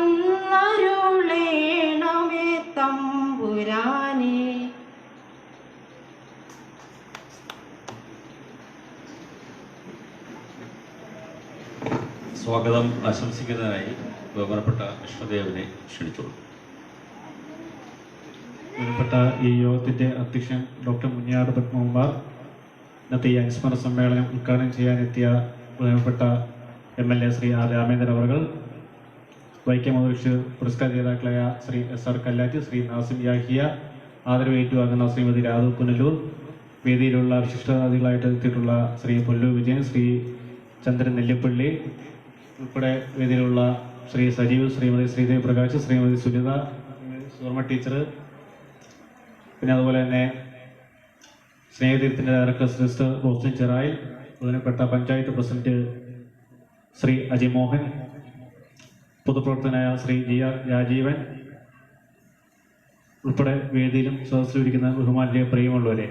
വന്നരുളേണമേ തമ്പുരാനേ. സ്വാഗതം ആശംസിക്കുന്നതിനായി ബഹുമാനപ്പെട്ട വിഷ്ണുദേവനെ ക്ഷണിച്ചോളൂ. ബഹുമാനപ്പെട്ട ഈ യോഗത്തിന്റെ അധ്യക്ഷൻ ഡോക്ടർ മുനിയാട് പത്മകുമാർ, ഇന്നത്തെ ഈ അനുസ്മരണ സമ്മേളനം ഉദ്ഘാടനം ചെയ്യാനെത്തിയ ബഹുമാനപ്പെട്ട MLA ശ്രീ ആർ രാമേന്ദ്രൻ അവർ, വൈക്കം അധ്യക്ഷ പുരസ്കാര ജേതാക്കളായ ശ്രീ SR കല്ലാറ്റ്, ശ്രീ നാസിം യാഹിയ, ആദരവ് ഏറ്റുവാങ്ങുന്ന ശ്രീമതി രാധു പുനലൂർ, വേദിയിലുള്ള വിശിഷ്ടാതിഥികളായിട്ട് എത്തിയിട്ടുള്ള ശ്രീ പൊല്ലു വിജയൻ, ശ്രീ ചന്ദ്രൻ നെല്ലിപ്പള്ളി ഉൾപ്പെടെ വേദിയിലുള്ള ശ്രീ സജീവ്, ശ്രീമതി ശ്രീദേവ് പ്രകാശ്, ശ്രീമതി സുനിത, സുവർമ്മ ടീച്ചർ, പിന്നെ അതുപോലെ തന്നെ സ്നേഹതീരത്തിൻ്റെ ഡയറക്ടർ സിസ്റ്റർ റോസ്ലിൻ ചെറായി, ബഹുമാനപ്പെട്ട പഞ്ചായത്ത് പ്രസിഡന്റ് ശ്രീ അജയ് മോഹൻ, പൊതുപ്രവർത്തകനായ ശ്രീ GR രാജീവൻ ഉൾപ്പെടെ വേദിയിലും സദസ്സിലിരിക്കുന്ന ബഹുമാനിലെ പ്രിയമുള്ളവരെ,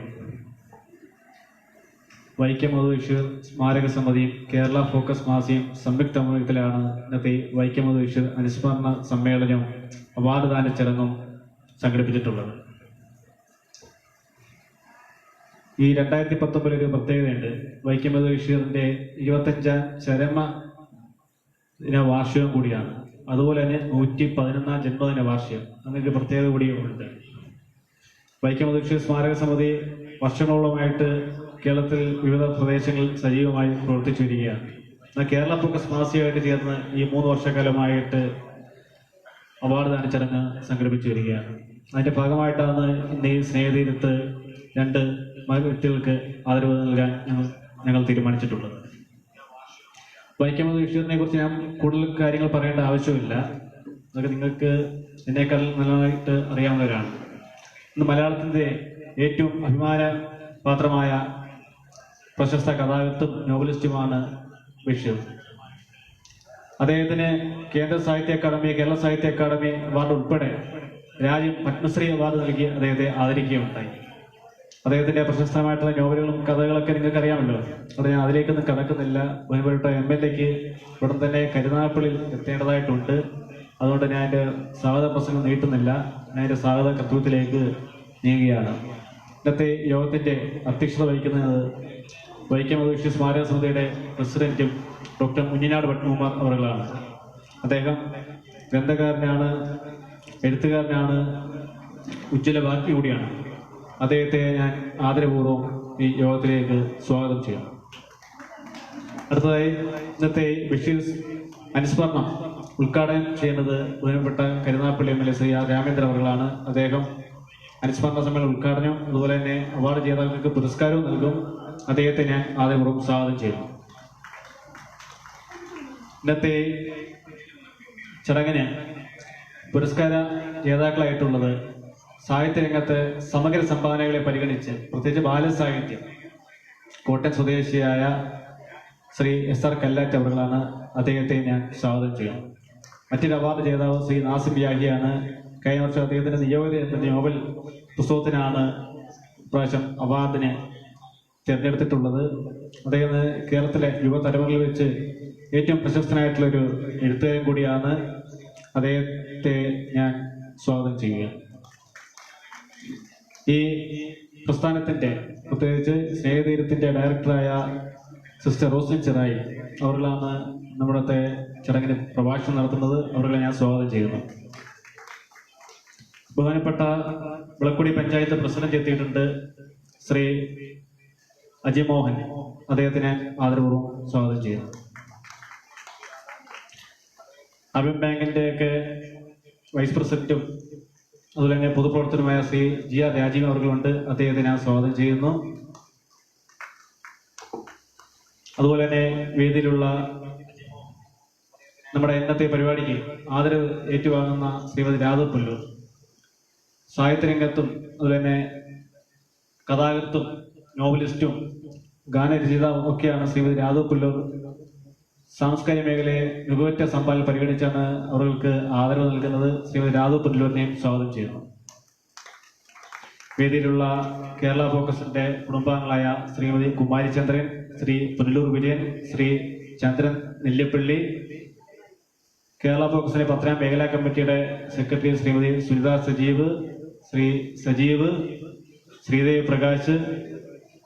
വൈക്കം മധുവിഷു സ്മാരക സമിതിയും കേരള ഫോക്കസ് മാസിയും സംയുക്ത ആഭിമുഖ്യത്തിലാണ് ഇന്നത്തെ വൈക്കം മധുവിഷു അനുസ്മരണ സമ്മേളനവും അവാർഡ് ദാന ചടങ്ങും സംഘടിപ്പിച്ചിട്ടുള്ളത്. ഈ 2019 ഒരു പ്രത്യേകതയുണ്ട്. വൈക്കം മധുവിഷുവിൻ്റെ 25ാം ചരമ ദിന വാർഷികം കൂടിയാണ്. അതുപോലെ തന്നെ 111ാം ജന്മദിന വാർഷികം, അങ്ങനെ ഒരു പ്രത്യേകത കൂടിയുണ്ട്. വൈക്കം മധുവിഷു സ്മാരക സമിതി വർഷങ്ങളോളമായിട്ട് കേരളത്തിൽ വിവിധ പ്രദേശങ്ങളിൽ സജീവമായി പ്രവർത്തിച്ചു വരികയാണ്. എന്നാൽ കേരള ഫോക്കസ് മാസികമായിട്ട് ചേർന്ന് ഈ 3 വർഷക്കാലമായിട്ട് അവാർഡ് ദാന ചടങ്ങ് സംഘടിപ്പിച്ചു വരികയാണ്. അതിൻ്റെ ഭാഗമായിട്ടാണ് ഇന്ന് ഈ സ്നേഹതീരത്ത് 2 വ്യക്തികൾക്ക് ആദരവ് നൽകാൻ ഞങ്ങൾ തീരുമാനിച്ചിട്ടുള്ളത്. വൈക്കം മധുവിഷുവിനെ കുറിച്ച് ഞാൻ കൂടുതൽ കാര്യങ്ങൾ പറയേണ്ട ആവശ്യമില്ല, അതൊക്കെ നിങ്ങൾക്ക് എന്നേക്കാൾ നല്ലതായിട്ട് അറിയാവുന്നവരാണ്. ഇന്ന് മലയാളത്തിൻ്റെ ഏറ്റവും അഭിമാന പാത്രമായ പ്രശസ്ത കഥാകൃത്തും നോവലിസ്റ്റുമാണ് ബഷീർ. അദ്ദേഹത്തിന് കേന്ദ്ര സാഹിത്യ അക്കാദമി, കേരള സാഹിത്യ അക്കാദമി അവാർഡ് ഉൾപ്പെടെ രാജ്യം പത്മശ്രീ അവാർഡ് നൽകി അദ്ദേഹത്തെ ആദരിക്കുകയുണ്ടായി. അദ്ദേഹത്തിൻ്റെ പ്രശസ്തമായിട്ടുള്ള നോവലുകളും കഥകളൊക്കെ നിങ്ങൾക്ക് അറിയാമല്ലോ, അത് ഞാൻ അതിലേക്കൊന്നും കടക്കുന്നില്ല. ബഹുമാനപ്പെട്ട MLAക്ക് ഉടൻ തന്നെ കരുനാഗപ്പള്ളിയിൽ എത്തേണ്ടതായിട്ടുണ്ട്. അതുകൊണ്ട് ഞാൻ എൻ്റെ സ്വാഗത പ്രസംഗം നീട്ടുന്നില്ല, ഞാൻ എൻ്റെ സ്വാഗത കർത്തവ്യത്തിലേക്ക് നീങ്ങുകയാണ്. ഇന്നത്തെ യോഗത്തിൻ്റെ അധ്യക്ഷത വഹിക്കുന്നത് വൈക്കം മധുവിഷു സ്മാരക സമിതിയുടെ പ്രസിഡന്റും ഡോക്ടർ മുനിയാട് പത്മകുമാർ അവர்களാണ്. അദ്ദേഹം ഗ്രന്ഥകാരനാണ്, എഴുത്തുകാരനാണ്, ഉജ്ജ്വല വാഗ്മി കൂടിയാണ്. അദ്ദേഹത്തെ ഞാൻ ആദരപൂർവ്വം ഈ യോഗത്തിലേക്ക് സ്വാഗതം ചെയ്യാം. അടുത്തതായി ഇന്നത്തെ ബഷീർ അനുസ്മരണം ഉദ്ഘാടനം ചെയ്യുന്നത് ബഹുമാനപ്പെട്ട കരുനാഗപ്പള്ളി MLA ശ്രീ ആർ രാമേന്ദ്രൻ അവர்களാണ്. അദ്ദേഹം അനുസ്മരണ സമ്മേളനം ഉദ്ഘാടനം, അതുപോലെ തന്നെ അവാർഡ് ജേതാക്കൾക്ക് പുരസ്കാരവും നൽകും. അദ്ദേഹത്തെ ഞാൻ ആദരപൂർവ്വം സ്വാഗതം ചെയ്യുന്നു. ഇന്നത്തെ ചടങ്ങിന് പുരസ്കാര ജേതാക്കളായിട്ടുള്ളത് സാഹിത്യരംഗത്ത് സമഗ്ര സംഭാവനകളെ പരിഗണിച്ച് പ്രത്യേകിച്ച് ബാലസാഹിത്യം കോട്ടയം സ്വദേശിയായ ശ്രീ SR കല്ലാറ്റ് അവர்களാണ്. അദ്ദേഹത്തെ ഞാൻ സ്വാഗതം ചെയ്യുന്നു. മറ്റൊരു അവാർഡ് ജേതാവ് ശ്രീ നാസിം യാഹിയാണ്. കഴിഞ്ഞ വർഷം അദ്ദേഹത്തിൻ്റെ നിയോഗിത എന്ന നോവൽ പുസ്തകത്തിനാണ് ഇപ്രാവശ്യം അവാർഡിന് തിരഞ്ഞെടുത്തിട്ടുള്ളത്. അദ്ദേഹം കേരളത്തിലെ യുവതലമുറയിൽ വെച്ച് ഏറ്റവും പ്രശസ്തനായിട്ടുള്ളൊരു എഴുത്തുകാരൻ കൂടിയാണ്. അദ്ദേഹത്തെ ഞാൻ സ്വാഗതം ചെയ്യുക. ഈ പ്രസ്ഥാനത്തിൻ്റെ പ്രത്യേകിച്ച് സ്നേഹതീരത്തിൻ്റെ ഡയറക്ടറായ സിസ്റ്റർ റോസ്ലിൻ ചെറായി അവர்களാണ് നമ്മുടെ ചടങ്ങിന് പ്രഭാഷണം നടത്തുന്നത്. അവരെ ഞാൻ സ്വാഗതം ചെയ്യുന്നു. ബഹുമാനപ്പെട്ട വിളക്കുടി പഞ്ചായത്ത് പ്രസിഡന്റ് എത്തിയിട്ടുണ്ട്, ശ്രീ അജയ് മോഹൻ. അദ്ദേഹത്തിനെ ആദരപൂർവ്വം സ്വാഗതം ചെയ്യുന്നു. അർബൻ ബാങ്കിൻ്റെയൊക്കെ വൈസ് പ്രസിഡന്റും അതുപോലെ തന്നെ പൊതുപ്രവർത്തകനുമായ ശ്രീ GR രാജീവ് അവർകളുണ്ട്. അദ്ദേഹത്തെ ഞാൻ സ്വാഗതം ചെയ്യുന്നു. അതുപോലെ തന്നെ വേദിയിലുള്ള നമ്മുടെ ഇന്നത്തെ പരിപാടിക്ക് ആദരവ് ഏറ്റുവാങ്ങുന്ന ശ്രീമതി രാധു പുനലൂർ, സാഹിത്യരംഗത്തും അതുപോലെ തന്നെ കഥാകൃത്തും നോവലിസ്റ്റും ഗാനരചയിതാവും ഒക്കെയാണ് ശ്രീമതി രാധു പുനലൂർ. സാംസ്കാരിക മേഖലയെ മികവുറ്റ സംഭാവന പരിഗണിച്ചാണ് അവർക്ക് ആദരവ് നൽകുന്നത്. ശ്രീമതി രാധു പുനലൂരിനെയും സ്വാഗതം ചെയ്യുന്നു. വേദിയിലുള്ള കേരള ഫോക്കസിന്റെ കുടുംബാംഗങ്ങളായ ശ്രീമതി കുമാരി ചന്ദ്രൻ, ശ്രീ പുനലൂർ വിജയൻ, ശ്രീ ചന്ദ്രൻ നെല്ലിപ്പള്ളി, കേരള ഫോക്കസിലെ 10ാം മേഖലാ കമ്മിറ്റിയുടെ സെക്രട്ടറി ശ്രീമതി സുനിത സജീവ്, ശ്രീ സജീവ്, ശ്രീദേവ് പ്രകാശ്,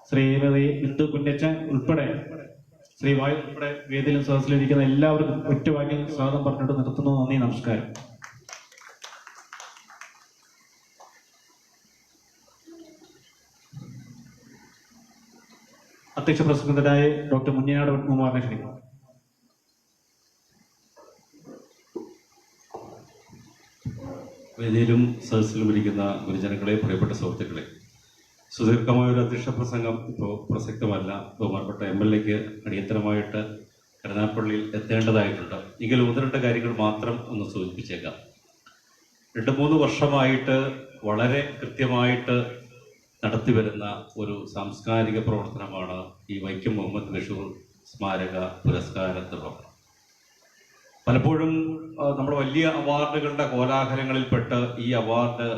ശ്രീമതി ബിന്ദു കുഞ്ഞച്ചൻ ഉൾപ്പെടെ ശ്രീ വായു ഉൾപ്പെടെ വേദിയിലും സദസ്സിലിരിക്കുന്ന എല്ലാവർക്കും ഒറ്റവാക്കിൽ സ്വാഗതം പറഞ്ഞിട്ട് നിർത്തുന്നു. നന്ദി, നമസ്കാരം. അധ്യക്ഷ പ്രസംഗത്തിനായ ഡോക്ടർ മുഞ്ഞനാട് കുമാറിനെ ക്ഷണിക്കുന്നു. വേദിയിലും സദസ്സിലും ഇരിക്കുന്ന ഗുരുജനങ്ങളെ, പ്രിയപ്പെട്ട സുഹൃത്തുക്കളെ, സുദീർഘമായ ഒരു അധ്യക്ഷ പ്രസംഗം ഇപ്പോൾ പ്രസക്തമല്ല. ബഹുമാനപ്പെട്ട MLAക്ക് അടിയന്തരമായിട്ട് കരുനാഗപ്പള്ളിയിൽ എത്തേണ്ടതായിട്ടുണ്ട്. എങ്കിലും 1-2 കാര്യങ്ങൾ മാത്രം ഒന്ന് സൂചിപ്പിച്ചേക്കാം. 2-3 വർഷമായിട്ട് വളരെ കൃത്യമായിട്ട് നടത്തിവരുന്ന ഒരു സാംസ്കാരിക പ്രവർത്തനമാണ് ഈ വൈക്കം മുഹമ്മദ് ബഷീർ സ്മാരക പുരസ്കാര നിർവഹണം. പലപ്പോഴും നമ്മൾ വലിയ അവാർഡുകളുടെ കോലാഹലങ്ങളിൽപ്പെട്ട് ഈ അവാർഡ്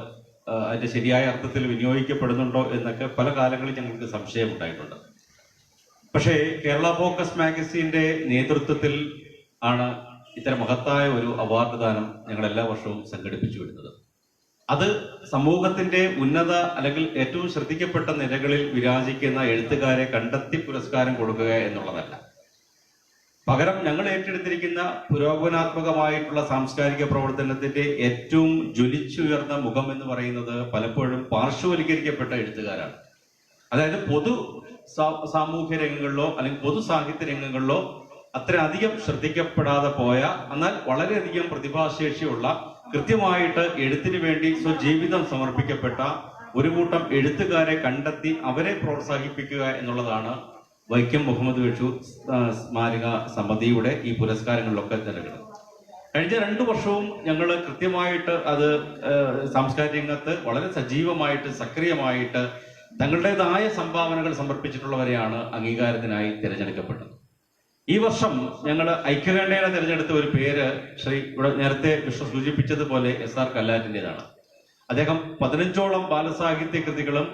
അതിന്റെ ശരിയായ അർത്ഥത്തിൽ വിനിയോഗിക്കപ്പെടുന്നുണ്ടോ എന്നൊക്കെ പല കാലങ്ങളിൽ ഞങ്ങൾക്ക് സംശയമുണ്ടായിട്ടുണ്ട്. പക്ഷേ കേരള ഫോക്കസ് മാഗസിന്റെ നേതൃത്വത്തിൽ ആണ് ഇത്തരം മഹത്തായ ഒരു അവാർഡ് ദാനം ഞങ്ങൾ എല്ലാ വർഷവും സംഘടിപ്പിച്ചു വരുന്നത്. അത് സമൂഹത്തിന്റെ ഉന്നത അല്ലെങ്കിൽ ഏറ്റവും ശ്രദ്ധിക്കപ്പെട്ട നിലകളിൽ വിരാജിക്കുന്ന എഴുത്തുകാരെ കണ്ടെത്തി പുരസ്കാരം കൊടുക്കുക എന്നുള്ളതല്ല. പകരം ഞങ്ങൾ ഏറ്റെടുത്തിരിക്കുന്ന പുരോഗമനാത്മകമായിട്ടുള്ള സാംസ്കാരിക പ്രവർത്തനത്തിന്റെ ഏറ്റവും ജ്വലിച്ചുയർന്ന മുഖം എന്ന് പറയുന്നത് പലപ്പോഴും പാർശ്വവൽക്കരിക്കപ്പെട്ട എഴുത്തുകാരാണ്. അതായത് പൊതു സാമൂഹ്യ രംഗങ്ങളിലോ അല്ലെങ്കിൽ പൊതു സാഹിത്യ രംഗങ്ങളിലോ അത്രയധികം ശ്രദ്ധിക്കപ്പെടാതെ പോയ, എന്നാൽ വളരെയധികം പ്രതിഭാശേഷിയുള്ള, കൃത്യമായിട്ട് എഴുത്തിന് വേണ്ടി സ്വജീവിതം സമർപ്പിക്കപ്പെട്ട ഒരു കൂട്ടം എഴുത്തുകാരെ കണ്ടെത്തി അവരെ പ്രോത്സാഹിപ്പിക്കുക എന്നുള്ളതാണ് വൈക്കം മുഹമ്മദ് ബഷീർ സ്മാരക സമിതിയുടെ ഈ പുരസ്കാരങ്ങളിലൊക്കെ നൽകുന്നത്. കഴിഞ്ഞ 2 വർഷവും ഞങ്ങൾ കൃത്യമായിട്ട് അത് സാംസ്കാരിക രംഗത്ത് വളരെ സജീവമായിട്ട് സക്രിയമായിട്ട് തങ്ങളുടേതായ സംഭാവനകൾ സമർപ്പിച്ചിട്ടുള്ളവരെയാണ് അംഗീകാരത്തിനായി തിരഞ്ഞെടുക്കപ്പെട്ടത്. ഈ വർഷം ഞങ്ങൾ ഐക്യകണ്ഠേന തിരഞ്ഞെടുത്ത ഒരു പേര് ഇവിടെ നേരത്തെ വിഷ്ണു സൂചിപ്പിച്ചതുപോലെ SR കല്ലാറ്റിൻ്റെതാണ്. അദ്ദേഹം 15ഓളം ബാലസാഹിത്യ കൃതികളും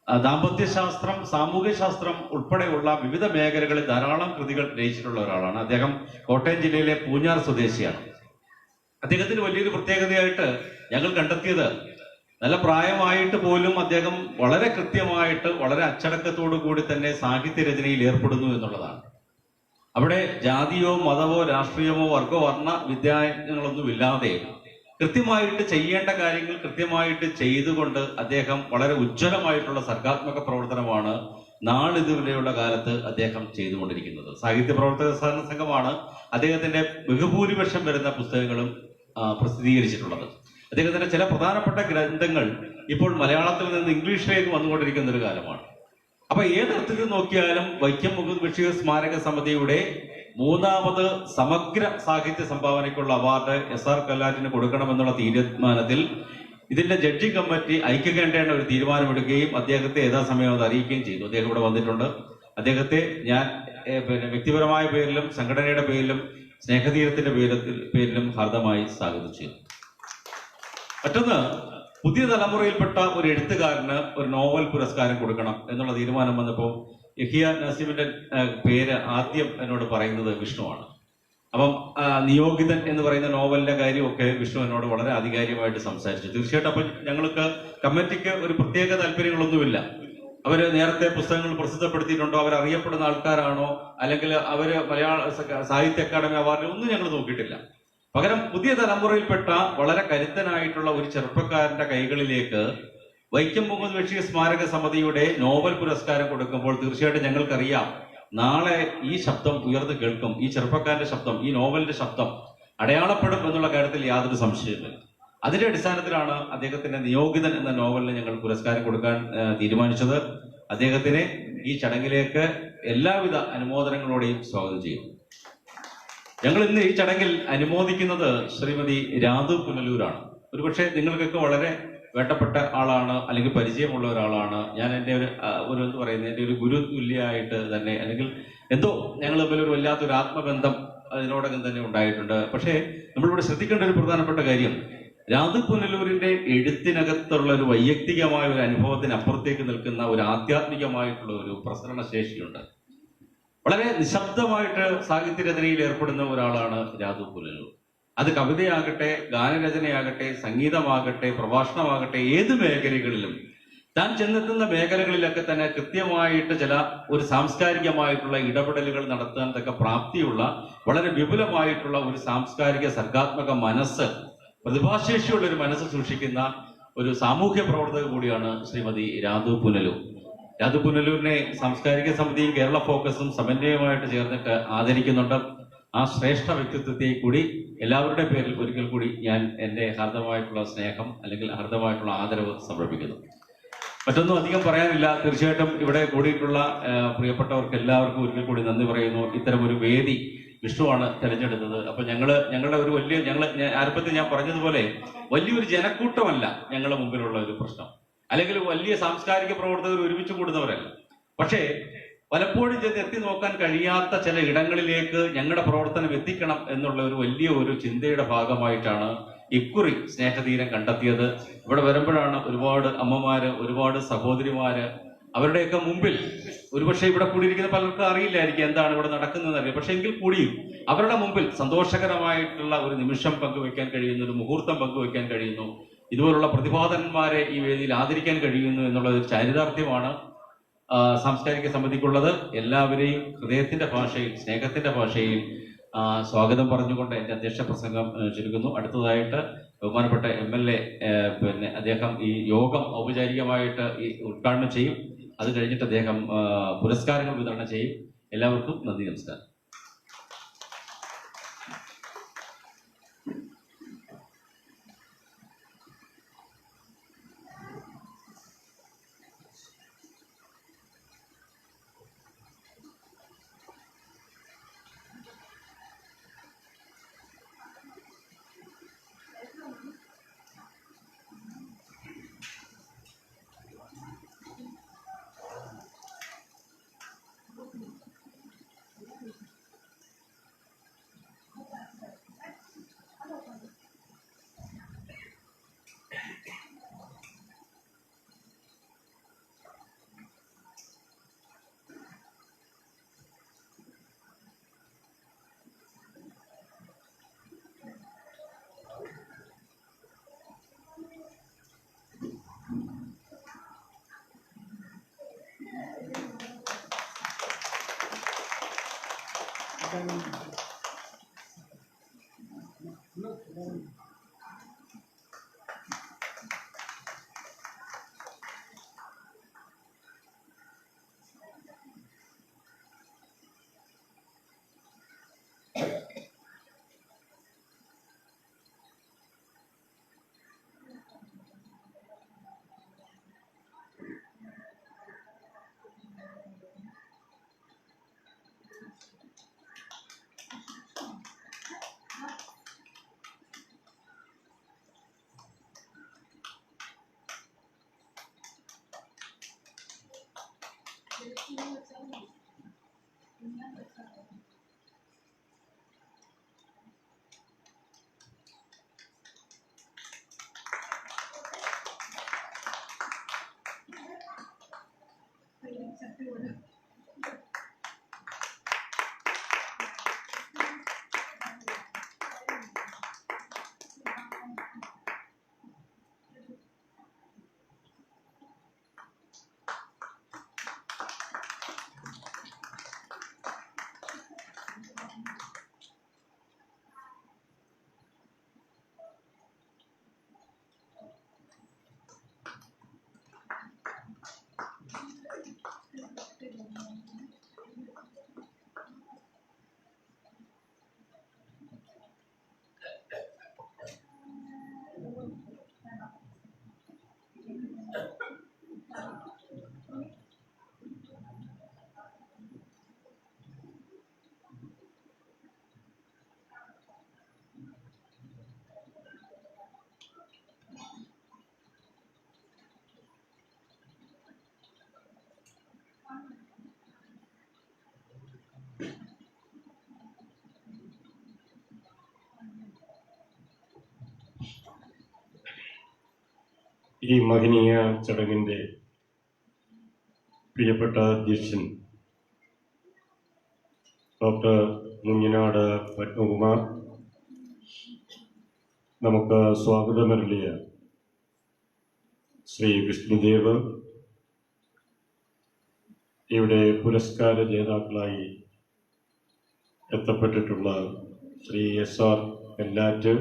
ദാമ്പത്യശാസ്ത്രം, സാമൂഹ്യശാസ്ത്രം ഉൾപ്പെടെയുള്ള വിവിധ മേഖലകളിൽ ധാരാളം കൃതികൾ രചിച്ചിട്ടുള്ള ഒരാളാണ്. അദ്ദേഹം കോട്ടയം ജില്ലയിലെ പൂഞ്ഞാർ സ്വദേശിയാണ്. അദ്ദേഹത്തിന് വലിയൊരു പ്രത്യേകതയായിട്ട് ഞങ്ങൾ കണ്ടെത്തിയത്, നല്ല പ്രായമായിട്ട് പോലും അദ്ദേഹം വളരെ കൃത്യമായിട്ട് വളരെ അച്ചടക്കത്തോടു കൂടി തന്നെ സാഹിത്യരചനയിൽ ഏർപ്പെടുന്നു എന്നുള്ളതാണ്. അവിടെ ജാതിയോ മതമോ രാഷ്ട്രീയമോ വർഗവർണ്ണ വ്യത്യാസങ്ങളൊന്നുമില്ലാതെ കൃത്യമായിട്ട് ചെയ്യേണ്ട കാര്യങ്ങൾ കൃത്യമായിട്ട് ചെയ്തുകൊണ്ട് അദ്ദേഹം വളരെ ഉജ്ജ്വലമായിട്ടുള്ള സർഗാത്മക പ്രവർത്തനമാണ് നാളിതുവരെയുള്ള കാലത്ത് അദ്ദേഹം ചെയ്തുകൊണ്ടിരിക്കുന്നത്. സാഹിത്യ പ്രവർത്തക സഹകരണ സംഘമാണ് അദ്ദേഹത്തിന്റെ ബഹുഭൂരിപക്ഷം വരുന്ന പുസ്തകങ്ങളും പ്രസിദ്ധീകരിച്ചിട്ടുള്ളത്. അദ്ദേഹത്തിന്റെ ചില പ്രധാനപ്പെട്ട ഗ്രന്ഥങ്ങൾ ഇപ്പോൾ മലയാളത്തിൽ നിന്ന് ഇംഗ്ലീഷിലേക്ക് വന്നുകൊണ്ടിരിക്കുന്ന ഒരു കാലമാണ്. അപ്പൊ ഏതർത്ഥത്തിൽ നോക്കിയാലും വൈക്കം മുഹമ്മദ് ബഷീർ സ്മാരക സമിതിയുടെ 3ാമത് സമഗ്ര സാഹിത്യ സംഭാവനയ്ക്കുള്ള അവാർഡ് SR കല്ലാറ്റിന് കൊടുക്കണമെന്നുള്ള തീരുമാനത്തിൽ ഇതിന്റെ ജഡ്ജിംഗ് കമ്മിറ്റി ഐക്യകണ്ഠേന ഒരു തീരുമാനമെടുക്കുകയും അദ്ദേഹത്തെ യഥാസമയം അത് അറിയിക്കുകയും ചെയ്തു. അദ്ദേഹം ഇവിടെ വന്നിട്ടുണ്ട്. അദ്ദേഹത്തെ ഞാൻ വ്യക്തിപരമായ പേരിലും സംഘടനയുടെ പേരിലും സ്നേഹതീരത്തിന്റെ പേരിലും ഹാർദമായി സ്വാഗതം ചെയ്തു. മറ്റൊന്ന്, പുതിയ തലമുറയിൽപ്പെട്ട ഒരു എഴുത്തുകാരന് ഒരു നോവൽ പുരസ്കാരം കൊടുക്കണം എന്നുള്ള തീരുമാനം വന്നപ്പോൾ യഹിയ നസീമിന്റെ പേര് ആദ്യം എന്നോട് പറയുന്നത് വിഷ്ണുവാണ്. അപ്പം നിയോഗിതൻ എന്ന് പറയുന്ന നോവലിന്റെ കാര്യമൊക്കെ വിഷ്ണു എന്നോട് വളരെ ആധികാരികമായിട്ട് സംസാരിച്ചു. തീർച്ചയായിട്ടും അപ്പം ഞങ്ങൾക്ക് കമ്മിറ്റിക്ക് ഒരു പ്രത്യേക താല്പര്യങ്ങളൊന്നുമില്ല. അവര് നേരത്തെ പുസ്തകങ്ങൾ പ്രസിദ്ധപ്പെടുത്തിയിട്ടുണ്ടോ, അവരറിയപ്പെടുന്ന ആൾക്കാരാണോ, അല്ലെങ്കിൽ അവര് മലയാള സാഹിത്യ അക്കാദമി അവാർഡ് ഒന്നും ഞങ്ങൾ നോക്കിയിട്ടില്ല. പകരം പുതിയ തലമുറയിൽപ്പെട്ട വളരെ കരുത്തനായിട്ടുള്ള ഒരു ചെറുപ്പക്കാരന്റെ കൈകളിലേക്ക് വൈക്കം മുഹമ്മദ് ബഷീർ സ്മാരക സമിതിയുടെ നോവൽ പുരസ്കാരം കൊടുക്കുമ്പോൾ തീർച്ചയായിട്ടും ഞങ്ങൾക്കറിയാം നാളെ ഈ ശബ്ദം ഉയർന്നു കേൾക്കും, ഈ ചെറുപ്പക്കാരന്റെ ശബ്ദം, ഈ നോവലിന്റെ ശബ്ദം അടയാളപ്പെടും എന്നുള്ള കാര്യത്തിൽ യാതൊരു സംശയമില്ല. അതിന്റെ അടിസ്ഥാനത്തിലാണ് അദ്ദേഹത്തിന്റെ നിയോഗിതൻ എന്ന നോവലിന് ഞങ്ങൾ പുരസ്കാരം കൊടുക്കാൻ തീരുമാനിച്ചത്. അദ്ദേഹത്തിനെ ഈ ചടങ്ങിലേക്ക് എല്ലാവിധ അനുമോദനങ്ങളോടെയും സ്വാഗതം ചെയ്യുന്നു. ഞങ്ങൾ ഇന്ന് ഈ ചടങ്ങിൽ അനുമോദിക്കുന്നത് ശ്രീമതി രാധു പുനലൂരാണ്. ഒരുപക്ഷെ നിങ്ങൾക്കൊക്കെ വളരെ വേണ്ടപ്പെട്ട ആളാണ്, അല്ലെങ്കിൽ പരിചയമുള്ള ഒരാളാണ്. ഞാൻ എൻ്റെ ഒരു എന്ത് പറയുന്നത്, എൻ്റെ ഒരു ഗുരു തുല്യമായിട്ട് തന്നെ, അല്ലെങ്കിൽ എന്തോ ഞങ്ങൾ തമ്മിൽ ഒരു വല്ലാത്തൊരു ആത്മബന്ധം അതിനോടകം തന്നെ ഉണ്ടായിട്ടുണ്ട്. പക്ഷേ നമ്മളിവിടെ ശ്രദ്ധിക്കേണ്ട ഒരു പ്രധാനപ്പെട്ട കാര്യം, രാധു പുനലൂരിന്റെ എഴുത്തിനകത്തുള്ള ഒരു വൈയക്തികമായ ഒരു അനുഭവത്തിന് അപ്പുറത്തേക്ക് നിൽക്കുന്ന ഒരു ആധ്യാത്മികമായിട്ടുള്ള ഒരു പ്രസരണ ശേഷിയുണ്ട്. വളരെ നിശബ്ദമായിട്ട് സാഹിത്യരചനയിൽ ഏർപ്പെടുന്ന ഒരാളാണ് രാധു പുനലൂർ. അത് കവിതയാകട്ടെ, ഗാനരചനയാകട്ടെ, സംഗീതമാകട്ടെ, പ്രഭാഷണമാകട്ടെ, ഏത് മേഖലകളിലും താൻ ചെന്നെത്തുന്ന മേഖലകളിലൊക്കെ തന്നെ കൃത്യമായിട്ട് ചില ഒരു സാംസ്കാരികമായിട്ടുള്ള ഇടപെടലുകൾ നടത്താൻ തക്ക പ്രാപ്തിയുള്ള വളരെ വിപുലമായിട്ടുള്ള ഒരു സാംസ്കാരിക സർഗാത്മക മനസ്സ്, പ്രതിഭാശേഷിയുള്ള ഒരു മനസ്സ് സൂക്ഷിക്കുന്ന ഒരു സാമൂഹ്യ പ്രവർത്തക കൂടിയാണ് ശ്രീമതി രാധു പുനലൂർ. രാധു പുനലൂരിനെ സാംസ്കാരിക സമിതിയും കേരള ഫോക്കസും സമന്വയമായിട്ട് ചേർന്നിട്ട് ആദരിക്കുന്നുണ്ട്. ആ ശ്രേഷ്ഠ വ്യക്തിത്വത്തെ കൂടി എല്ലാവരുടെ പേരിൽ ഒരിക്കൽ കൂടി ഞാൻ എൻ്റെ ഹാർദമായിട്ടുള്ള സ്നേഹം അല്ലെങ്കിൽ ഹാർദമായിട്ടുള്ള ആദരവ് സമർപ്പിക്കുന്നു. മറ്റൊന്നും അധികം പറയാനില്ല. തീർച്ചയായിട്ടും ഇവിടെ കൂടിയിട്ടുള്ള പ്രിയപ്പെട്ടവർക്ക് എല്ലാവർക്കും ഒരിക്കൽ കൂടി നന്ദി പറയുന്നു. ഇത്തരമൊരു വേദി വിഷ്ണുവാണ് തിരഞ്ഞെടുത്തത്. അപ്പൊ ഞങ്ങളുടെ ഒരു വലിയ ആരംഭത്തിൽ ഞാൻ പറഞ്ഞതുപോലെ വലിയൊരു ജനക്കൂട്ടമല്ല ഞങ്ങളുടെ മുമ്പിലുള്ള ഒരു പ്രശ്നം, അല്ലെങ്കിൽ വലിയ സാംസ്കാരിക പ്രവർത്തകർ ഒരുമിച്ച് കൂടുന്നവരല്ല. പക്ഷേ പലപ്പോഴും ചെന്ന് എത്തി നോക്കാൻ കഴിയാത്ത ചില ഇടങ്ങളിലേക്ക് ഞങ്ങളുടെ പ്രവർത്തനം എത്തിക്കണം എന്നുള്ള ഒരു വലിയ ഒരു ചിന്തയുടെ ഭാഗമായിട്ടാണ് ഇക്കുറി സ്നേഹതീരം കണ്ടെത്തിയത്. ഇവിടെ വരുമ്പോഴാണ് ഒരുപാട് അമ്മമാര്, ഒരുപാട് സഹോദരിമാര്, അവരുടെയൊക്കെ മുമ്പിൽ ഒരുപക്ഷെ ഇവിടെ കൂടിയിരിക്കുന്ന പലർക്കും അറിയില്ലായിരിക്കും എന്താണ് ഇവിടെ നടക്കുന്നതെന്ന് അറിയാം. പക്ഷെ എങ്കിൽ കൂടിയും അവരുടെ മുമ്പിൽ സന്തോഷകരമായിട്ടുള്ള ഒരു നിമിഷം പങ്കുവെക്കാൻ കഴിയുന്നു, ഒരു മുഹൂർത്തം പങ്കുവെക്കാൻ കഴിയുന്നു, ഇതുപോലുള്ള പ്രതിഭാധനന്മാരെ ഈ വേദിയിൽ ആദരിക്കാൻ കഴിയുന്നു എന്നുള്ള ഒരു ചാരിതാർത്ഥ്യമാണ് സാംസ്കാരിക സമിതിക്കുള്ളത്. എല്ലാവരെയും ഹൃദയത്തിന്റെ ഭാഷയിൽ, സ്നേഹത്തിന്റെ ഭാഷയിൽ സ്വാഗതം പറഞ്ഞുകൊണ്ട് എൻ്റെ അധ്യക്ഷ പ്രസംഗം ചുരുക്കുന്നു. അടുത്തതായിട്ട് ബഹുമാനപ്പെട്ട MLA അദ്ദേഹം ഈ യോഗം ഔപചാരികമായിട്ട് ഉദ്ഘാടനം ചെയ്യും. അത് കഴിഞ്ഞിട്ട് അദ്ദേഹം പുരസ്കാരങ്ങൾ വിതരണം ചെയ്യും. എല്ലാവർക്കും നന്ദി, നമസ്കാരം. ഈ മഹനീയ ചടങ്ങിൻ്റെ പ്രിയപ്പെട്ട അധ്യക്ഷൻ ഡോക്ടർ മുഞ്ഞനാട് പത്മകുമാർ, നമുക്ക് സ്വാഗതമരുളിയ ശ്രീ വിഷ്ണുദേവ്, ഇവിടെ പുരസ്കാര ജേതാക്കളായി എത്തപ്പെട്ടിട്ടുള്ള ശ്രീ SR കല്ലാറ്റ്,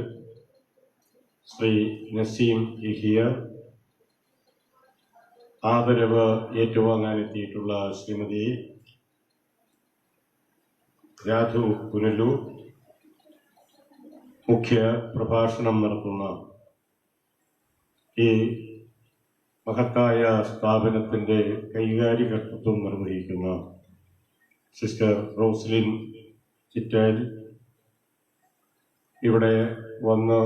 ശ്രീ നസീം ഇഹിയ, ആദരവ് ഏറ്റുവാങ്ങാനെത്തിയിട്ടുള്ള ശ്രീമതി രാധു പുനലൂർ, മുഖ്യ പ്രഭാഷണം നടത്തുന്ന ഈ മഹത്തായ സ്ഥാപനത്തിൻ്റെ കൈകാര്യകർത്തൃത്വം നിർവഹിക്കുന്ന സിസ്റ്റർ റോസ്ലിൻ ചിറ്റാൽ, ഇവിടെ വന്ന്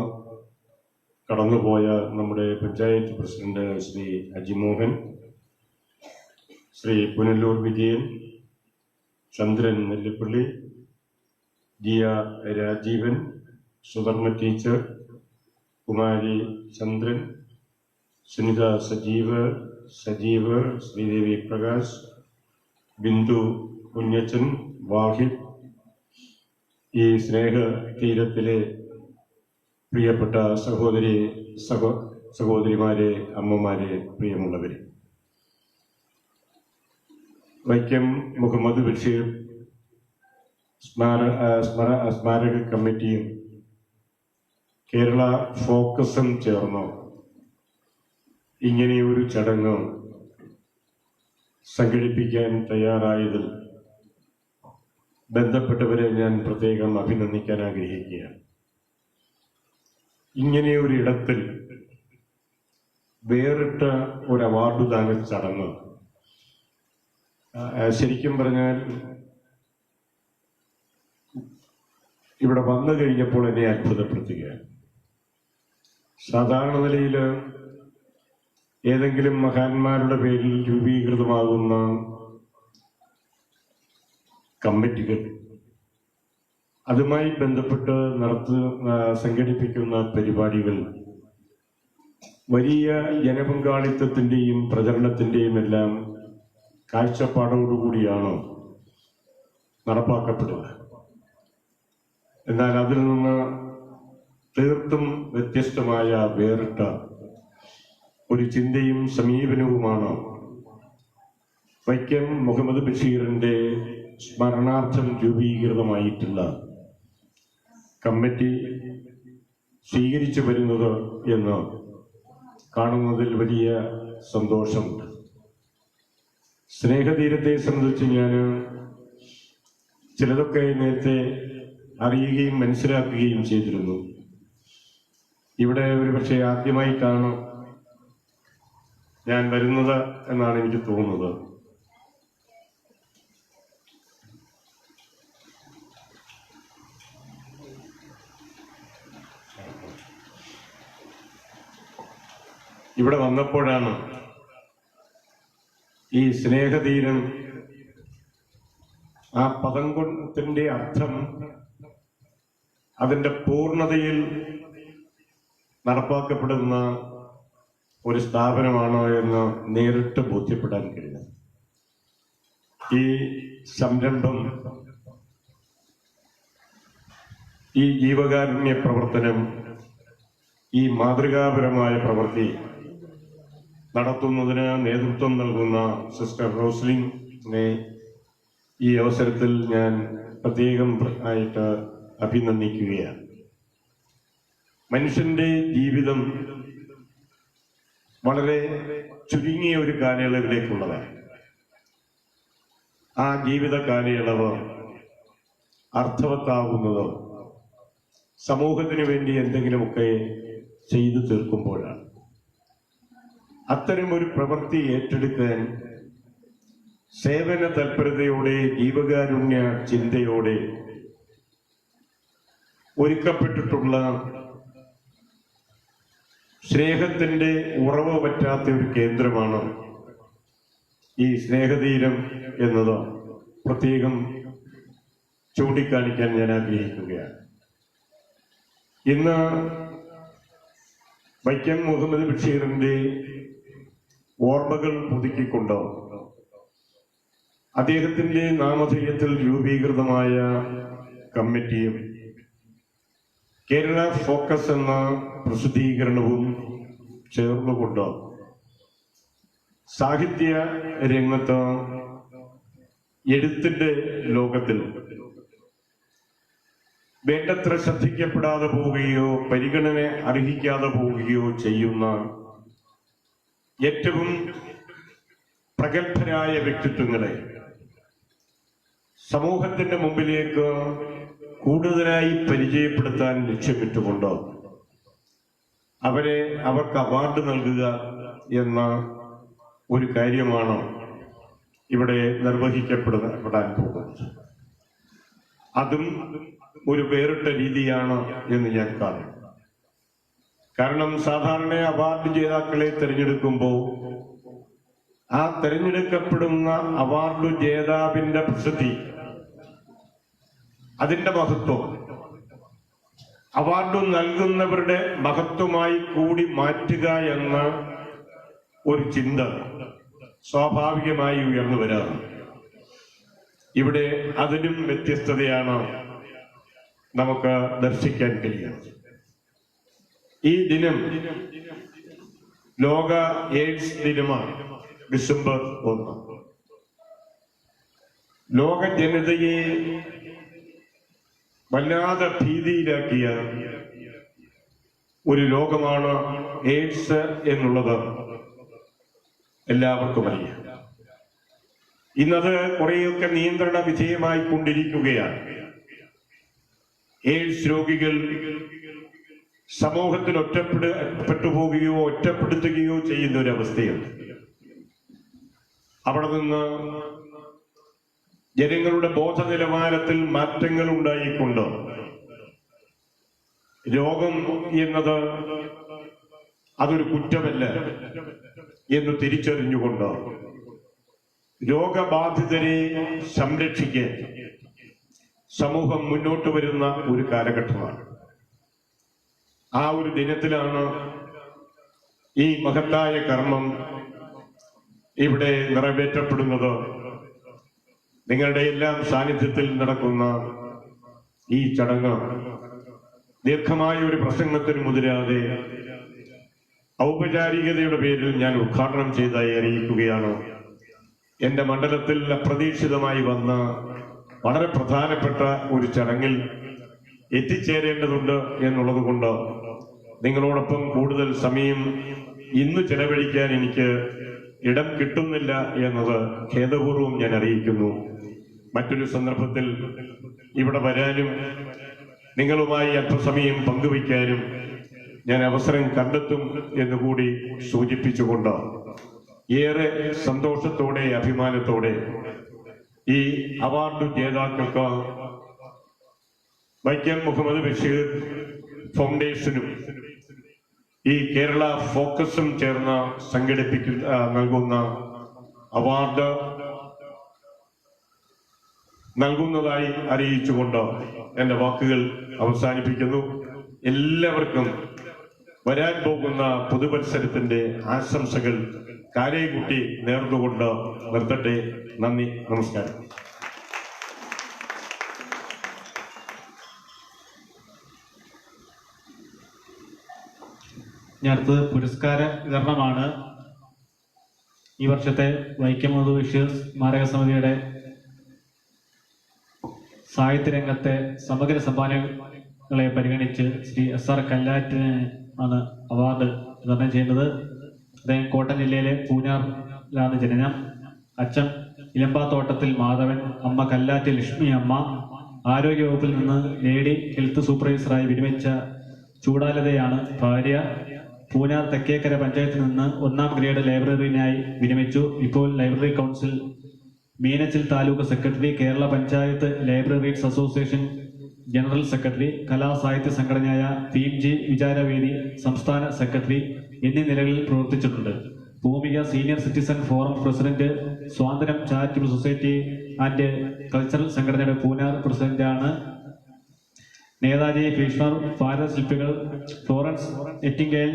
കടന്നുപോയ നമ്മുടെ പഞ്ചായത്ത് പ്രസിഡന്റ് ശ്രീ അജിമോഹൻ, ശ്രീ പുനലൂർ വിജയൻ, ചന്ദ്രൻ നെല്ലിപ്പള്ളി, ജിയ രാജീവൻ, സുധർമ്മ ടീച്ചർ, കുമാരി ചന്ദ്രൻ, സുനിത സജീവ്, ശ്രീദേവി പ്രകാശ്, ബിന്ദു കുഞ്ഞച്ചൻ, വാഹിദ്, ഈ സ്നേഹ തീരത്തിലെ പ്രിയപ്പെട്ട സഹോദരിമാരെ, അമ്മമാരെ, പ്രിയമുള്ളവരെ, വൈക്കം മുഹമ്മദ് ബഷീർ സ്മാരക കമ്മിറ്റിയും കേരള ഫോക്കസും ചേർന്ന് ഇങ്ങനെയൊരു ചടങ്ങ് സംഘടിപ്പിക്കാൻ തയ്യാറായതിൽ ബന്ധപ്പെട്ടവരെ ഞാൻ പ്രത്യേകം അഭിനന്ദിക്കാൻ ആഗ്രഹിക്കുകയാണ്. ഇങ്ങനെയൊരിടത്തിൽ വേറിട്ട ഒരു അവാർഡ് ദാന ചടങ്ങ് ശരിക്കും പറഞ്ഞാൽ ഇവിടെ വന്നു കഴിഞ്ഞപ്പോൾ എന്നെ അത്ഭുതപ്പെടുത്തുകയാണ്. സാധാരണ നിലയിൽ ഏതെങ്കിലും മഹാന്മാരുടെ പേരിൽ രൂപീകൃതമാകുന്ന കമ്മിറ്റികൾ, അതുമായി ബന്ധപ്പെട്ട് സംഘടിപ്പിക്കുന്ന പരിപാടികൾ വലിയ ജനപങ്കാളിത്തത്തിൻ്റെയും പ്രചരണത്തിൻ്റെയും എല്ലാം കാഴ്ചപ്പാടോടുകൂടിയാണ് നടപ്പാക്കപ്പെടുക. എന്നാൽ അതിൽ നിന്ന് തീർത്തും വ്യത്യസ്തമായ വേറിട്ട ഒരു ചിന്തയും സമീപനവുമാണ് വൈക്കം മുഹമ്മദ് ബഷീറിന്റെ സ്മരണാർത്ഥം രൂപീകൃതമായിട്ടുള്ള കമ്മിറ്റി സ്വീകരിച്ചു വരുന്നത് എന്ന് കാണുന്നതിൽ വലിയ സന്തോഷമുണ്ട്. സ്നേഹതീരത്തെ സംബന്ധിച്ച് ഞാൻ ചിലതൊക്കെ നേരത്തെ അറിയുകയും മനസ്സിലാക്കുകയും ചെയ്തിരുന്നു. ഇവിടെ ഒരുപക്ഷെ ആദ്യമായിട്ടാണ് ഞാൻ വരുന്നത് എന്നാണ് എനിക്ക് തോന്നുന്നത്. ഇവിടെ വന്നപ്പോഴാണ് ഈ സ്നേഹതീരം ആ പദം കൊണ്ടതിന്റെ അർത്ഥം അതിന്റെ പൂർണ്ണതയിൽ നടപ്പാക്കപ്പെടുന്ന ഒരു സ്ഥാപനമാണോ എന്ന് നേരിട്ട് ബോധ്യപ്പെടാൻ കഴിയും. ഈ സംരംഭം, ഈ ജീവകാരുണ്യ പ്രവർത്തനം, ഈ മാതൃകാപരമായ പ്രവൃത്തി നടത്തുന്നതിന് നേതൃത്വം നൽകുന്ന സിസ്റ്റർ റോസ്ലിനെ ഈ അവസരത്തിൽ ഞാൻ പ്രത്യേകം ആയിട്ട് അഭിനന്ദിക്കുകയാണ്. മനുഷ്യന്റെ ജീവിതം വളരെ ചുരുങ്ങിയ ഒരു കാലയളവിലേക്കുള്ളതാണ്. ആ ജീവിത കാലയളവ് അർത്ഥവത്താകുന്നത് സമൂഹത്തിന് വേണ്ടി എന്തെങ്കിലുമൊക്കെ ചെയ്തു തീർക്കുമ്പോഴാണ്. അത്തരം ഒരു പ്രവൃത്തി ഏറ്റെടുക്കാൻ സേവന തൽപരതയോടെ, ജീവകാരുണ്യ ചിന്തയോടെ ഒരുക്കപ്പെട്ടിട്ടുള്ള സ്നേഹത്തിന്റെ ഉറവ് പറ്റാത്ത ഒരു കേന്ദ്രമാണ് ഈ സ്നേഹതീരം എന്നത് പ്രത്യേകം ചൂണ്ടിക്കാണിക്കാൻ ഞാൻ ആഗ്രഹിക്കുകയാണ്. ഇന്ന് വൈക്കം മുഹമ്മദ് ബഷീറിന്റെ ഓർമ്മകൾ പുതുക്കിക്കൊണ്ട് അദ്ദേഹത്തിന്റെ നാമധേയത്തിൽ രൂപീകൃതമായ കമ്മിറ്റിയും കേരള ഫോക്കസ് എന്ന പ്രസിദ്ധീകരണവും ചേർന്നുകൊണ്ട് സാഹിത്യ രംഗത്ത് എഴുത്തിന്റെ ലോകത്തിൽ വേണ്ടത്ര ശ്രദ്ധിക്കപ്പെടാതെ പോവുകയോ പരിഗണന അർഹിക്കാതെ പോവുകയോ ചെയ്യുന്ന ഏറ്റവും പ്രഗത്ഭരായ വ്യക്തിത്വങ്ങളെ സമൂഹത്തിന്റെ മുമ്പിലേക്ക് കൂടുതലായി പരിചയപ്പെടുത്താൻ ലക്ഷ്യമിട്ടുകൊണ്ട് അവർക്ക് അവാർഡ് നൽകുക എന്ന ഒരു കാര്യമാണ് ഇവിടെ നിർവഹിക്കപ്പെടാൻ പോകുന്നത്. അതും ഒരു വേറിട്ട രീതിയാണ് എന്ന് ഞാൻ കാണും. കാരണം സാധാരണ അവാർഡ് ജേതാക്കളെ തിരഞ്ഞെടുക്കുമ്പോൾ ആ തിരഞ്ഞെടുക്കപ്പെടുന്ന അവാർഡ് ജേതാവിന്റെ പ്രസിദ്ധി, അതിന്റെ മഹത്വം അവാർഡ് നൽകുന്നവരുടെ മഹത്വമായി കൂടി മാറ്റുക എന്ന ഒരു ചിന്ത സ്വാഭാവികമായി ഉയർന്നു വരാറ്. ഇവിടെ അതിനും വ്യത്യസ്തതയാണ് നമുക്ക് ദർശിക്കാൻ കഴിയുക. ഈ ദിനം ലോക എയ്ഡ്സ് ദിനമാണ്. ഡിസംബർ 1 ലോക ജനതയെ വല്ലാതെ ഭീതിയിലാക്കിയ ഒരു രോഗമാണ് എയ്ഡ്സ് എന്നുള്ളത് എല്ലാവർക്കും അറിയാം. ഇന്നത് കുറെയൊക്കെ നിയന്ത്രണ വിധേയമായി കൊണ്ടിരിക്കുകയാണ്. എയ്ഡ്സ് രോഗികൾ സമൂഹത്തിൽ ഒറ്റപ്പെടുകയോ ഒറ്റപ്പെടുത്തുകയോ ചെയ്യുന്ന ഒരു അവസ്ഥയുണ്ട്. അവിടെ നിന്ന് ജനങ്ങളുടെ ബോധ നിലവാരത്തിൽ മാറ്റങ്ങൾ ഉണ്ടായിക്കൊണ്ട് രോഗം എന്നത് അതൊരു കുറ്റമല്ല എന്ന് തിരിച്ചറിഞ്ഞുകൊണ്ട് രോഗബാധിതരെ സംരക്ഷിക്കാൻ സമൂഹം മുന്നോട്ട് വരുന്ന ഒരു കാലഘട്ടമാണ്. ആ ഒരു ദിനത്തിലാണ് ഈ മഹത്തായ കർമ്മം ഇവിടെ നിറവേറ്റപ്പെടുന്നത്. നിങ്ങളുടെ എല്ലാം സാന്നിധ്യത്തിൽ നടക്കുന്ന ഈ ചടങ്ങ് ദീർഘമായ ഒരു പ്രസംഗത്തിന് മുതിരാതെ ഔപചാരികതയുടെ പേരിൽ ഞാൻ ഉദ്ഘാടനം ചെയ്തതായി അറിയിക്കുകയാണ്. എന്റെ മണ്ഡലത്തിൽ അപ്രതീക്ഷിതമായി വന്ന വളരെ പ്രധാനപ്പെട്ട ഒരു ചടങ്ങിൽ എത്തിച്ചേരേണ്ടതുണ്ട് എന്നുള്ളത് കൊണ്ട് നിങ്ങളോടൊപ്പം കൂടുതൽ സമയം ഇന്ന് ചെലവഴിക്കാൻ എനിക്ക് ഇടം കിട്ടുന്നില്ല എന്നത് ഖേദപൂർവ്വം ഞാൻ അറിയിക്കുന്നു. മറ്റൊരു സന്ദർഭത്തിൽ ഇവിടെ വരാനും നിങ്ങളുമായി അല്പസമയം പങ്കുവയ്ക്കാനും ഞാൻ അവസരം കണ്ടെത്തും എന്നുകൂടി സൂചിപ്പിച്ചുകൊണ്ട് ഏറെ സന്തോഷത്തോടെ അഭിമാനത്തോടെ ഈ അവാർഡ് ജേതാക്കൾക്ക് വൈക്കം മുഹമ്മദ് ബഷീർ ഫൗണ്ടേഷനും ഈ കേരള ഫോക്കസും ചേർന്ന് നൽകുന്ന അവാർഡ് നൽകുന്നതായി അറിയിച്ചുകൊണ്ട് എന്റെ വാക്കുകൾ അവസാനിപ്പിക്കുന്നു. എല്ലാവർക്കും വരാൻ പോകുന്ന പുതുവത്സരത്തിന്റെ ആശംസകൾ കാലേക്കുട്ടി നേർന്നുകൊണ്ട് നിർത്തട്ടെ. നന്ദി, നമസ്കാരം. അടുത്തത് പുരസ്കാര വിതരണമാണ്. ഈ വർഷത്തെ വൈക്കം മുഹമ്മദ് ബഷീർ സ്മാരക സമിതിയുടെ സാഹിത്യരംഗത്തെ സമഗ്ര സംഭാവനകളെ പരിഗണിച്ച് ശ്രീ SR കല്ലാറ്റിന് ആണ് അവാർഡ് വിതരണം ചെയ്യുന്നത്. അദ്ദേഹം കോട്ടയം ജില്ലയിലെ പൂഞ്ഞാറിലാണ് ജനനം. അച്ഛൻ ഇലമ്പാത്തോട്ടത്തിൽ മാധവൻ, അമ്മ കല്ലാറ്റ് ലക്ഷ്മി അമ്മ. ആരോഗ്യവകുപ്പിൽ നിന്ന് ലേഡി ഹെൽത്ത് സൂപ്പർവൈസറായി വിരമിച്ച ചൂടാലതയാണ് ഭാര്യ. പൂഞ്ഞാർ തെക്കേക്കര പഞ്ചായത്തിൽ നിന്ന് 1ാം ഗ്രേഡ് ലൈബ്രറിയനായി വിരമിച്ചു. ഇപ്പോൾ library council Meenachil taluk secretary, Kerala panchayat libraries association general secretary, കലാസാഹിത്യ സംഘടനയായ PMG വിചാരവേദി സംസ്ഥാന സെക്രട്ടറി എന്നീ നിലകളിൽ പ്രവർത്തിച്ചിട്ടുണ്ട്. Bhoomika senior citizen forum president, Swathanthryam charitable society and cultural സംഘടനയുടെ പൂഞ്ഞാർ പ്രസിഡന്റാണ്. നേതാജി ഭീഷ്മർ, ഭാരത ശില്പികൾ, ഫ്ലോറൻസ് എറ്റിംഗേൽ,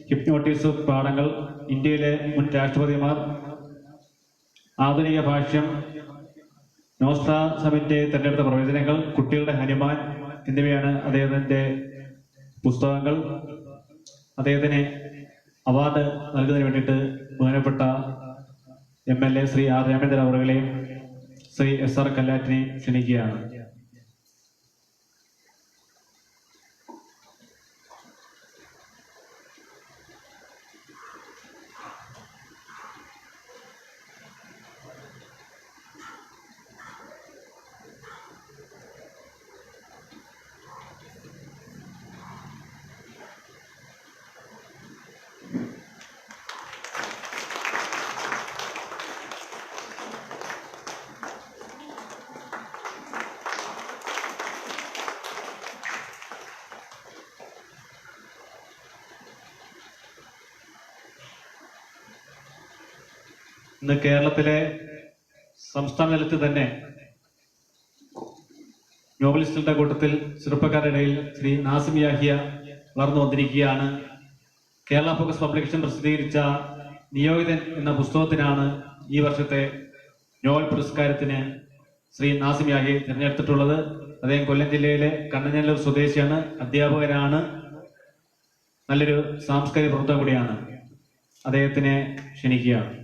ഹിപ്നോട്ടിസ് പാഠങ്ങൾ, ഇന്ത്യയിലെ മുൻ രാഷ്ട്രപതിമാർ, ആധുനിക ഭാഷ്യം, നോസ്ട്രാഡമസിന്റെ തെരഞ്ഞെടുത്ത പ്രവചനങ്ങൾ, കുട്ടികളുടെ ഹനുമാൻ എന്നിവയാണ് അദ്ദേഹത്തിന്റെ പുസ്തകങ്ങൾ അദ്ദേഹത്തിന് അവാർഡ് നൽകുന്നതിന് വേണ്ടിയിട്ട് ബഹുമാനപ്പെട്ട MLA ശ്രീ R രാമേന്ദ്രൻ അവരുടെയും ശ്രീ SR കല്ലാറ്റിനെയും ക്ഷണിക്കുകയാണ്. ഇന്ന് കേരളത്തിലെ സംസ്ഥാന തലത്തിൽ തന്നെ നോവലിസ്റ്റുകളുടെ കൂട്ടത്തിൽ ചെറുപ്പക്കാരുടെ ഇടയിൽ ശ്രീ നാസിം യാഹിയ വളർന്നു വന്നിരിക്കുകയാണ്. കേരള ഫോക്കസ് പബ്ലിക്കേഷൻ പ്രസിദ്ധീകരിച്ച നിയോഗിതൻ എന്ന പുസ്തകത്തിനാണ് ഈ വർഷത്തെ നോവൽ പുരസ്കാരത്തിന് ശ്രീ നാസിം യാഹിയെ തിരഞ്ഞെടുത്തിട്ടുള്ളത്. അദ്ദേഹം കൊല്ലം ജില്ലയിലെ കണ്ണനല്ലൂർ സ്വദേശിയാണ്, അധ്യാപകനാണ്, നല്ലൊരു സാംസ്കാരിക പ്രവർത്തകൻ കൂടിയാണ്. അദ്ദേഹത്തിനെ ക്ഷണിക്കുകയാണ്.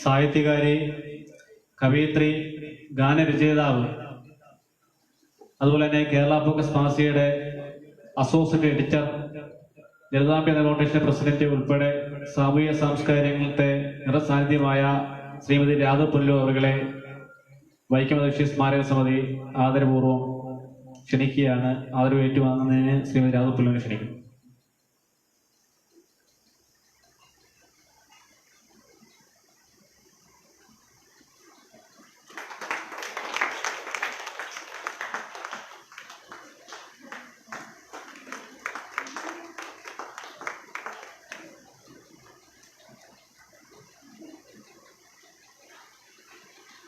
സാഹിത്യകാരി, കവയിത്രി, ഗാനരചയിതാവ്, അതുപോലെ തന്നെ കേരള ഫോക്കസ് മാസികയുടെ associate editor, Lalithambika foundation president ഉൾപ്പെടെ സാമൂഹിക സാംസ്കാരിക രംഗത്തെ നിറസാന്നിധ്യമായ ശ്രീമതി രാധ പുല്ലു അവരുടെ വൈക്കം ദേശീയ സ്മാരക സമിതി ആദരപൂർവ്വം ക്ഷണിക്കുകയാണ്. ആദരവ് ഏറ്റുവാങ്ങുന്നതിന് ശ്രീമതി രാധ പുല്ലുവിനെ ക്ഷണിക്കുന്നു.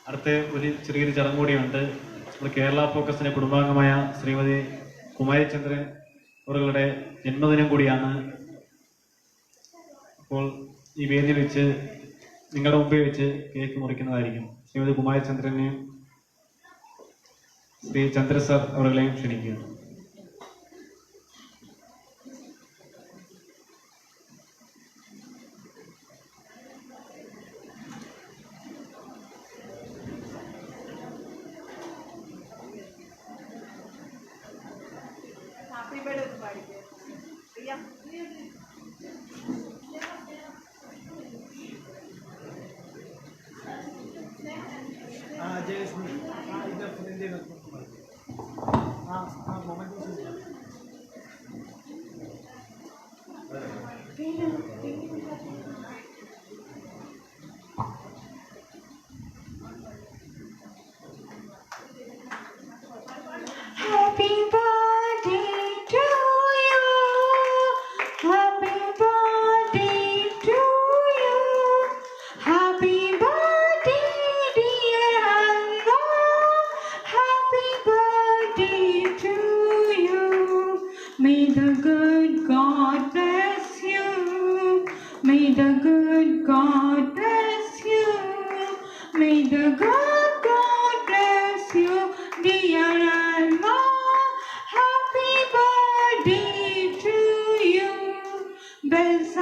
അടുത്ത ഒരു ചെറിയൊരു ചടങ്ങ് കൂടിയുണ്ട്. നമ്മുടെ കേരള ഫോക്കസിന്റെ കുടുംബാംഗമായ ശ്രീമതി കുമാരിചന്ദ്രൻ അവരുടെ ജന്മദിനം കൂടിയാണ്. അപ്പോൾ ഈ വേദിയിൽ വെച്ച് നിങ്ങളുടെ മുമ്പിൽ വെച്ച് കേക്ക് മുറിക്കുന്നതായിരിക്കും. ശ്രീമതി കുമാരിചന്ദ്രനെയും ശ്രീ ചന്ദ്ര സർ അവരെയും ക്ഷണിക്കുകയാണ്. Bells